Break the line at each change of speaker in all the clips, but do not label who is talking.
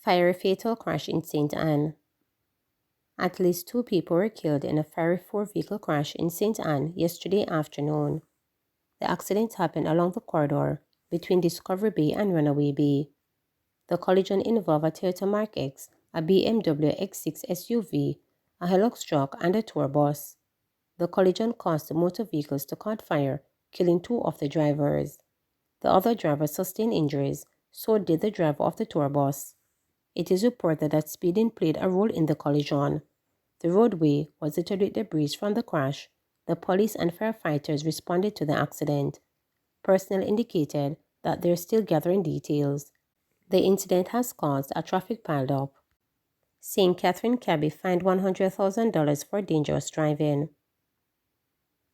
Fiery fatal crash in St. Anne. At least 2 people were killed in a fiery 4-vehicle crash in St. Anne yesterday afternoon. The accident happened along the corridor between Discovery Bay and Runaway Bay. The collision involved a Toyota Mark X, a BMW X6 SUV, a Hilux truck, and a tour bus. The collision caused the motor vehicles to catch fire, killing 2 of the drivers. The other driver sustained injuries, so did the driver of the tour bus. It is reported that speeding played a role in the collision. The roadway was littered with debris from the crash. The police and firefighters responded to the accident. Personnel indicated that they are still gathering details. The incident has caused a traffic pileup. St. Catherine cabby fined $100,000 for dangerous driving.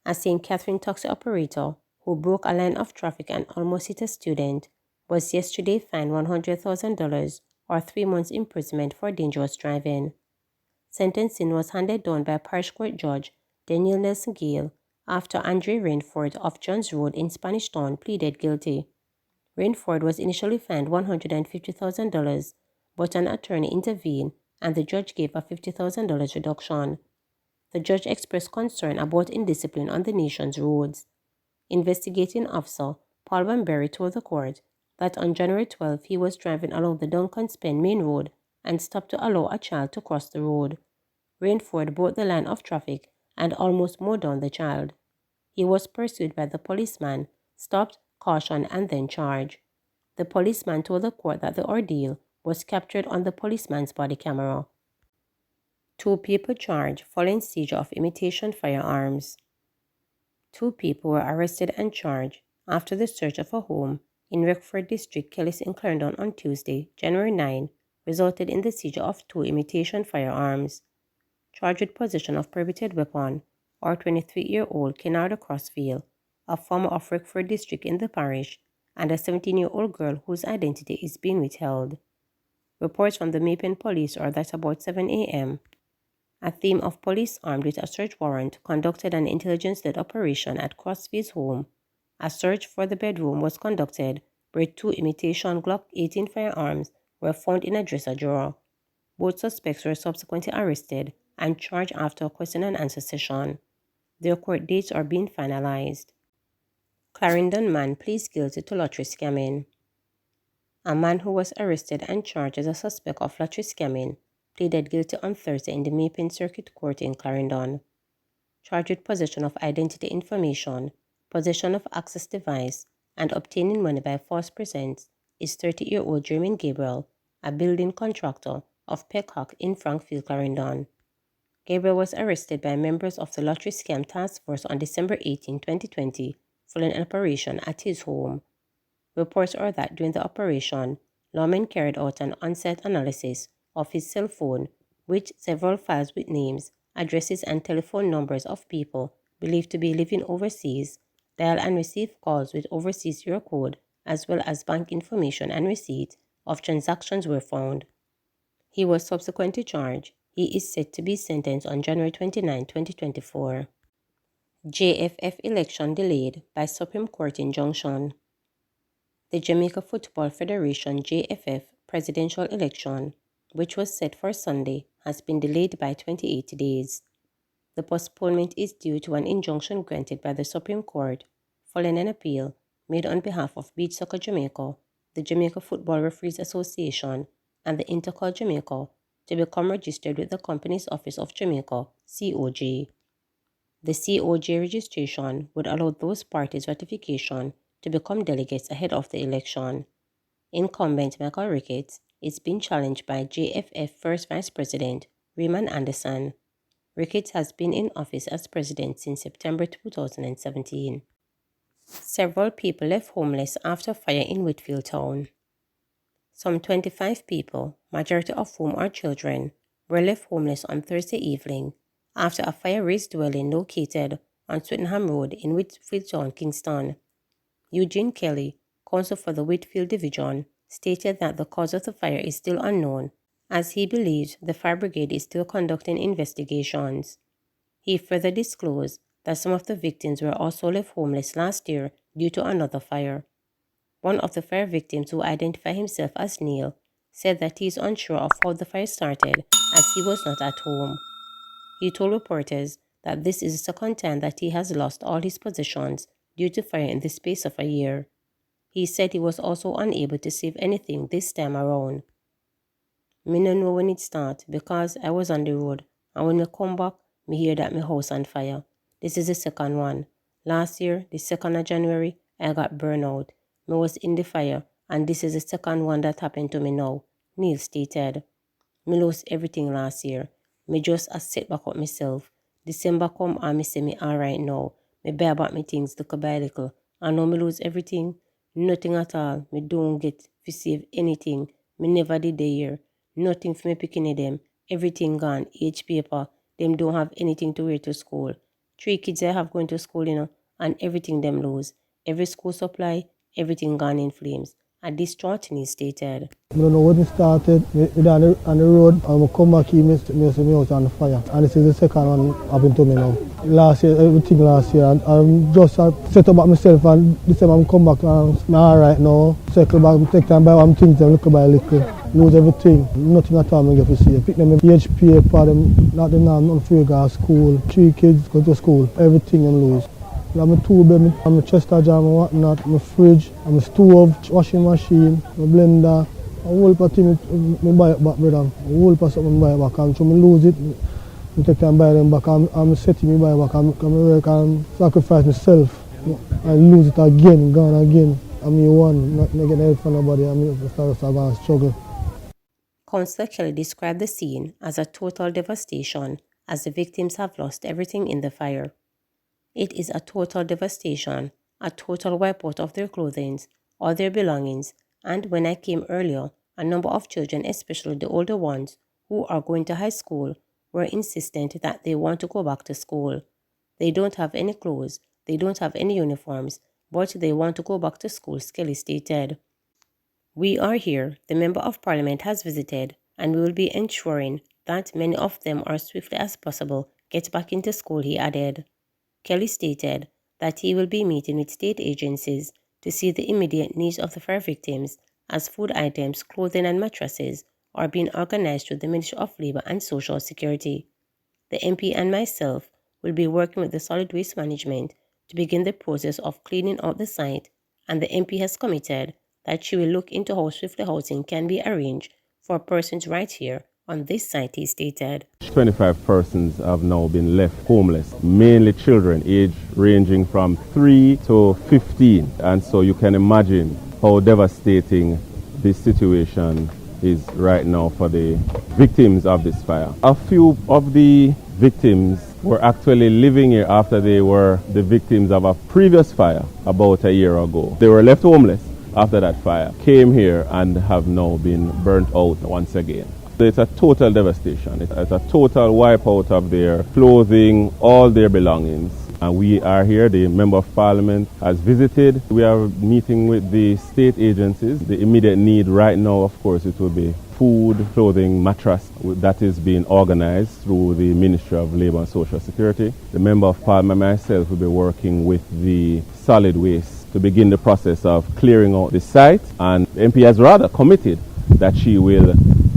A St. Catherine taxi operator who broke a line of traffic and almost hit a student was yesterday fined $100,000 or 3 months imprisonment for dangerous driving. Sentencing was handed down by Parish Court Judge Daniel Nelson Gale after Andre Rainford of Johns Road in Spanish Town pleaded guilty. Rainford was initially fined $150,000, but an attorney intervened and the judge gave a $50,000 reduction. The judge expressed concern about indiscipline on the nation's roads. Investigating officer Paul Van Berry told the court that on January 12 he was driving along the Duncan Spen Main Road and stopped to allow a child to cross the road. Rainford broke the line of traffic and almost mowed down the child. He was pursued by the policeman, stopped, cautioned, and then charged. The policeman told the court that the ordeal was captured on the policeman's body camera. 2 people charged following seizure of imitation firearms. 2 people were arrested and charged after the search of a home in Rockford District, Kellis in Clarendon on Tuesday, January 9, resulted in the seizure of 2 imitation firearms. Charged with possession of prohibited weapon or 23-year-old Kennard Crossfield, a former of Rockford District in the parish, and a 17-year-old girl whose identity is being withheld. Reports from the Mapen police are that about 7 a.m., a team of police armed with a search warrant conducted an intelligence-led operation at Crossfield's home. A search for the bedroom was conducted where 2 imitation Glock 18 firearms were found in a dresser drawer. Both suspects were subsequently arrested and charged after a question and answer session. Their court dates are being finalized. Clarendon man pleads guilty to lottery scamming. A man who was arrested and charged as a suspect of lottery scamming pleaded guilty on Thursday in the Mapen Circuit Court in Clarendon. Charged with possession of identity information, possession of access device, and obtaining money by false presence is 30-year-old Jermaine Gabriel, a building contractor of Peckhawk in Frankfield, Clarendon. Gabriel was arrested by members of the Lottery Scam Task Force on December 18, 2020, following an operation at his home. Reports are that during the operation, lawmen carried out an on-site analysis of his cell phone, with several files with names, addresses, and telephone numbers of people believed to be living overseas, dial and receive calls with overseas euro code, as well as bank information and receipt of transactions were found. He was subsequently charged. He is set to be sentenced on January 29, 2024. JFF election delayed by Supreme Court injunction. The Jamaica Football Federation JFF presidential election, which was set for Sunday, has been delayed by 28 days. The postponement is due to an injunction granted by the Supreme Court following an appeal made on behalf of Beach Soccer Jamaica, the Jamaica Football Referees Association, and the Intercol Jamaica to become registered with the Companies Office of Jamaica, COJ. The COJ registration would allow those parties' ratification to become delegates ahead of the election. Incumbent Michael Ricketts is being challenged by JFF First Vice President Raymond Anderson. Ricketts has been in office as president since September 2017. Several people left homeless after fire in Whitfield Town. Some 25 people, majority of whom are children, were left homeless on Thursday evening after a fire-razed dwelling located on Swettenham Road in Whitfield Town, Kingston. Eugene Kelly, counsel for the Whitfield Division, stated that the cause of the fire is still unknown as he believes the fire brigade is still conducting investigations. He further disclosed that some of the victims were also left homeless last year due to another fire. One of the fire victims, who identified himself as Neil, said that he is unsure of how the fire started as he was not at home. He told reporters that this is the second time that he has lost all his possessions due to fire in the space of a year. He said he was also unable to save anything this time around. Me no know when it start because I was on the road, and when me come back, me hear that my house on fire. This is the second one. Last year, the 2nd of January, I got burned out. Me was in the fire, and this is the second one that happened to me now, Neil stated. Me lost everything last year. Me just a set back up myself. December come and me say me alright now. Me buy back me things little by little. And now me lose everything. Nothing at all. Me don't get to save anything. Me never did the year. Nothing for me picking them. Everything gone. Age paper. Them don't have anything to wear to school. 3 kids I have going to school, and everything them lose. Every school supply, everything gone in flames. A distraught Neil stated.
I don't know when it started. We on the road, and I come back here, me see me house on fire. And this is the second one happened to me now. Last year, everything last year, and I'm just set up myself, and this time I'm come back and I'm alright now. Circle back, take time by one things, little by little. Lose everything, nothing at all I get to see. Pick them age paper, them not free to go to school. 3 kids go to school, everything them lose. I have my 2 bed, my chest jam and whatnot, my fridge, my stove, washing machine, my blender. A whole lot of things I buy it back, brother. A whole lot of something I buy it back. And so I lose it, I take time buy them back. I'm setting me buy it back. I work and sacrifice myself. I lose it again, gone again. I'm the one, not getting help from nobody. I'm start to struggle.
Councillor Kelly described the scene as a total devastation as the victims have lost everything in the fire. It is a total devastation, a total wipeout of their clothing, all their belongings, and when I came earlier, a number of children, especially the older ones, who are going to high school, were insistent that they want to go back to school. They don't have any clothes, they don't have any uniforms, but they want to go back to school, Kelly stated. We are here, the Member of Parliament has visited, and we will be ensuring that many of them as swiftly as possible get back into school, he added. Kelly stated that he will be meeting with state agencies to see the immediate needs of the fire victims as food items, clothing and mattresses are being organized through the Ministry of Labour and Social Security. The MP and myself will be working with the Solid Waste Management to begin the process of cleaning out the site, and the MP has committed that she will look into how swiftly housing can be arranged for persons right here on this site, he stated.
25 persons have now been left homeless, mainly children, age ranging from 3 to 15. And so you can imagine how devastating this situation is right now for the victims of this fire. A few of the victims were actually living here after they were the victims of a previous fire about a year ago. They were left homeless after that fire, came here and have now been burnt out once again. It's a total devastation. It's a total wipeout of their clothing, all their belongings. And we are here, the Member of Parliament has visited. We are meeting with the state agencies. The immediate need right now, of course, it will be food, clothing, mattress. That is being organized through the Ministry of Labour and Social Security. The Member of Parliament, myself, will be working with the solid waste to begin the process of clearing out the site. And the MP has rather committed that she will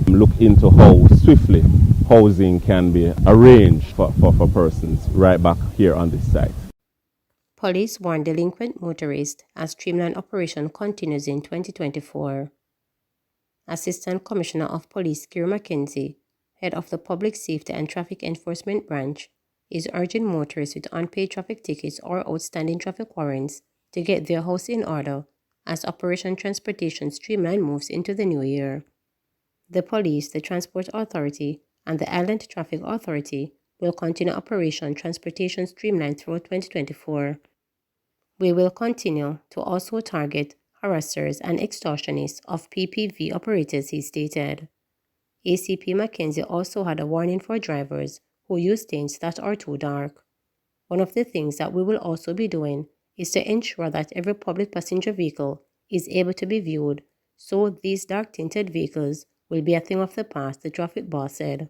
look into how swiftly housing can be arranged for persons right back here on this site.
Police warn delinquent motorists as streamlined operation continues in 2024. Assistant Commissioner of Police Kira McKenzie, head of the Public Safety and Traffic Enforcement Branch, is urging motorists with unpaid traffic tickets or outstanding traffic warrants to get their house in order as Operation Transportation Streamline moves into the new year. The police, the Transport Authority, and the Island Traffic Authority will continue Operation Transportation Streamline throughout 2024. We will continue to also target harassers and extortionists of PPV operators, he stated. ACP McKenzie also had a warning for drivers who use lanes that are too dark. One of the things that we will also be doing is to ensure that every public passenger vehicle is able to be viewed, so these dark-tinted vehicles will be a thing of the past, the traffic boss said.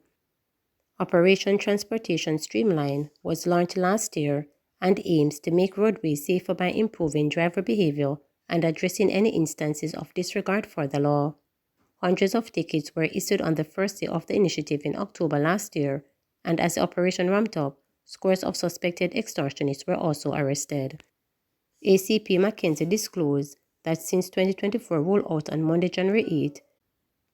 Operation Transportation Streamline was launched last year and aims to make roadways safer by improving driver behavior and addressing any instances of disregard for the law. Hundreds of tickets were issued on the first day of the initiative in October last year, and as the operation ramped up, scores of suspected extortionists were also arrested. ACP Mackenzie disclosed that since 2024 rollout on Monday, January 8,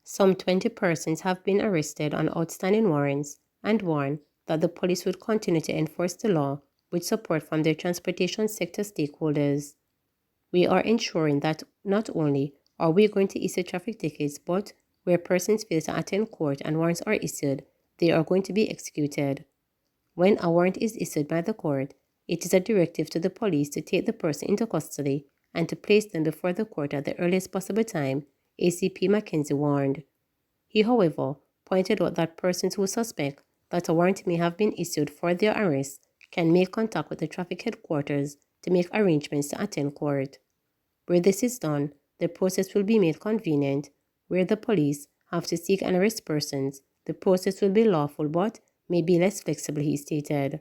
some 20 persons have been arrested on outstanding warrants and warned that the police would continue to enforce the law with support from their transportation sector stakeholders. We are ensuring that not only are we going to issue traffic tickets, but where persons fail to attend court and warrants are issued, they are going to be executed. When a warrant is issued by the court, it is a directive to the police to take the person into custody and to place them before the court at the earliest possible time, ACP Mackenzie warned. He, however, pointed out that persons who suspect that a warrant may have been issued for their arrest can make contact with the traffic headquarters to make arrangements to attend court. Where this is done, the process will be made convenient. Where the police have to seek and arrest persons, the process will be lawful but may be less flexible, he stated.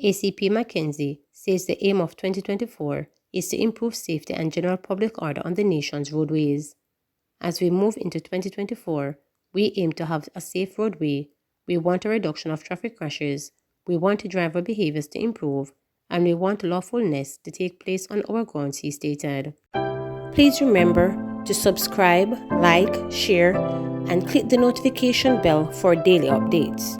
ACP Mackenzie says the aim of 2024 is to improve safety and general public order on the nation's roadways. As we move into 2024, we aim to have a safe roadway. We want a reduction of traffic crashes. We want driver behaviors to improve. And we want lawfulness to take place on our grounds, he stated. Please remember to subscribe, like, share, and click the notification bell for daily updates.